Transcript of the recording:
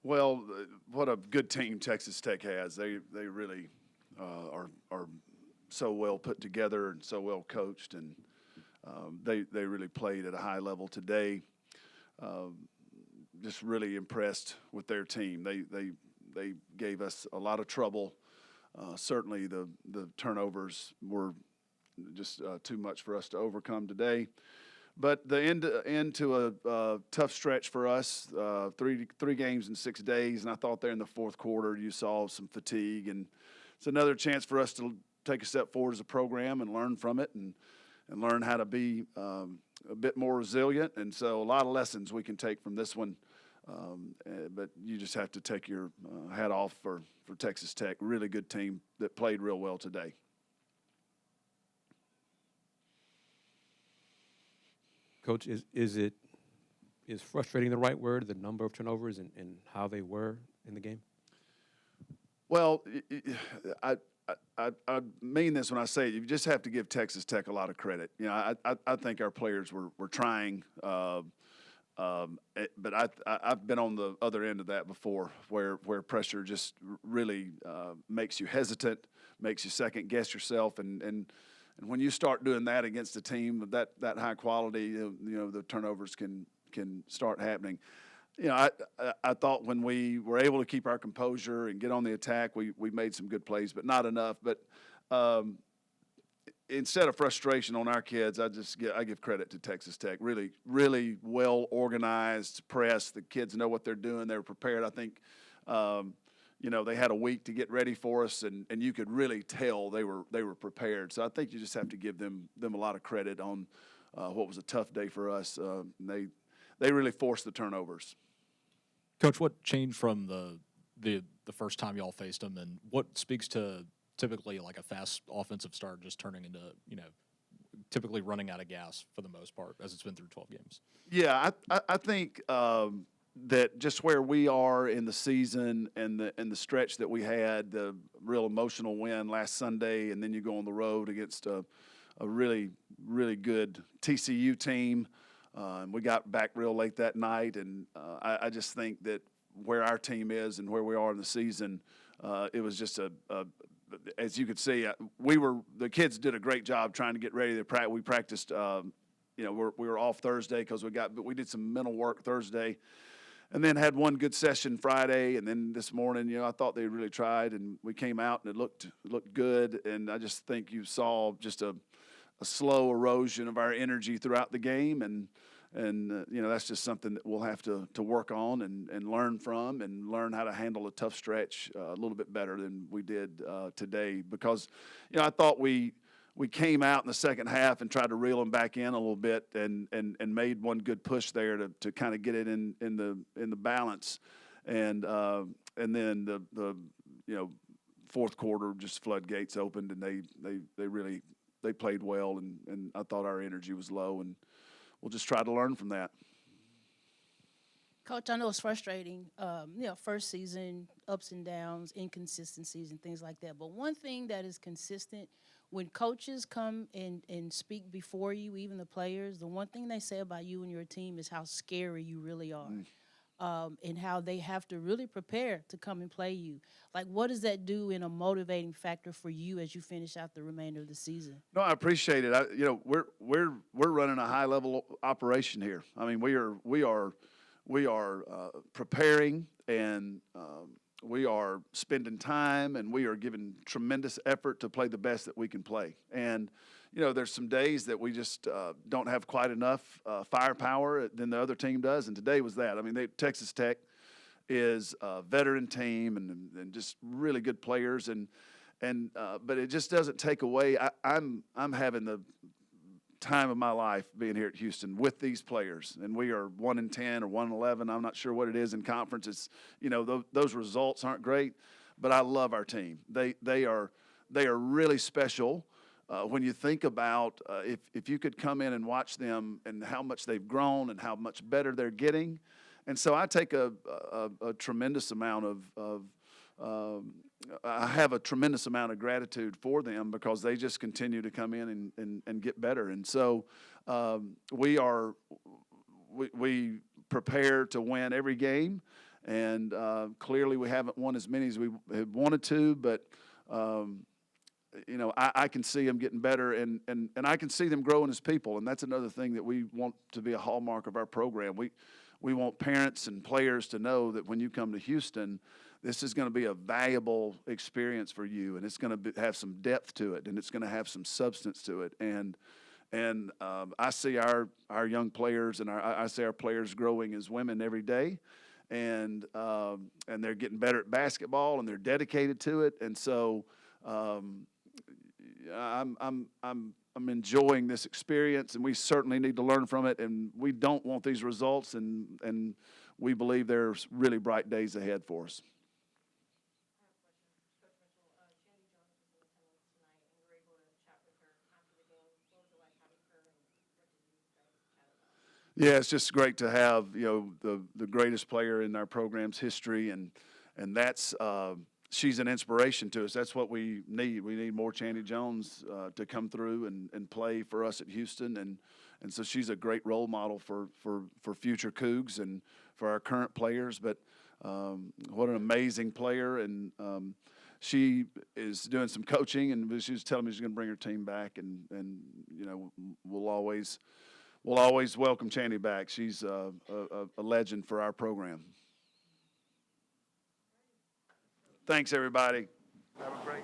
Well, what a good team Texas Tech has. They really are so well put together and so well coached, and they really played at a high level today. Just really impressed with their team. They gave us a lot of trouble. Certainly the turnovers were just too much for us to overcome today. But the end to a tough stretch for us, three games in 6 days, and I thought there in the fourth quarter you saw some fatigue, and it's another chance for us to take a step forward as a program and learn from it and learn how to be a bit more resilient. And so a lot of lessons we can take from this one. But you just have to take your hat off for Texas Tech. Really good team that played real well today. Coach, is frustrating the right word, the number of turnovers and how they were in the game? Well, I mean this when I say it. You just have to give Texas Tech a lot of credit. You know, I think our players were trying, but I've been on the other end of that before, where pressure just really makes you hesitant, makes you second guess yourself, and when you start doing that against a team of that high quality, you know the turnovers can start happening. You know, I thought when we were able to keep our composure and get on the attack, we made some good plays, but not enough. But instead of frustration on our kids, I give credit to Texas Tech. Really, really well organized press. The kids know what they're doing. They're prepared. I think, you know, they had a week to get ready for us, and you could really tell they were prepared. So I think you just have to give them a lot of credit on what was a tough day for us. They really forced the turnovers. Coach, what changed from the first time y'all faced them, and what speaks to typically like a fast offensive start just turning into, you know, typically running out of gas for the most part as it's been through 12 games? Yeah, I think that just where we are in the season and the stretch that we had, the real emotional win last Sunday, and then you go on the road against a really, really good TCU team. And we got back real late that night, and I just think that where our team is and where we are in the season, it was just as you could see, the kids did a great job trying to get ready. We practiced, you know, we were off Thursday because we did some mental work Thursday, and then had one good session Friday, and then this morning, you know, I thought they really tried, and we came out and it looked good, and I just think you saw just a slow erosion of our energy throughout the game, and you know, that's just something that we'll have to work on and learn from, and learn how to handle a tough stretch a little bit better than we did today. Because, you know, I thought we came out in the second half and tried to reel them back in a little bit, and made one good push there to kind of get it in the balance, and then the you know, fourth quarter just floodgates opened, and they played well, and I thought our energy was low, and we'll just try to learn from that. Coach, I know it's frustrating, you know, first season, ups and downs, inconsistencies and things like that. But one thing that is consistent, when coaches come and speak before you, even the players, the one thing they say about you and your team is how scary you really are. And how they have to really prepare to come and play you. Like, what does that do in a motivating factor for you as you finish out the remainder of the season? No, I appreciate it. You know, we're running a high level operation here. I mean, we are preparing, and we are spending time, and we are giving tremendous effort to play the best that we can play. And you know, there's some days that we just don't have quite enough firepower than the other team does, and today was that. I mean, Texas Tech is a veteran team and just really good players, but it just doesn't take away. I'm having the time of my life being here at Houston with these players, and we are 1-10 or 1-11. I'm not sure what it is in conference. It's, you know, those results aren't great, but I love our team. They are really special. When you think about if you could come in and watch them and how much they've grown and how much better they're getting. And so I take a tremendous amount I have a tremendous amount of gratitude for them, because they just continue to come in and get better. And so we prepare to win every game, And clearly we haven't won as many as we had wanted to, but I can see them getting better, and I can see them growing as people, and that's another thing that we want to be a hallmark of our program. We want parents and players to know that when you come to Houston, this is going to be a valuable experience for you, and it's going to have some depth to it, and it's going to have some substance to it. And I see our young players and I see our players growing as women every day, and they're getting better at basketball, and they're dedicated to it. And so I'm enjoying this experience, and we certainly need to learn from it. And we don't want these results, and we believe there's really bright days ahead for us. Yeah, it's just great to have the greatest player in our program's history, and that's she's an inspiration to us. That's what we need. We need more Chandy Jones to come through and play for us at Houston, and so she's a great role model for future Cougs and for our current players. But what an amazing player, and she is doing some coaching, and she was telling me she's going to bring her team back, and we'll always welcome Chandy back. She's a legend for our program. Thanks, everybody. Have a great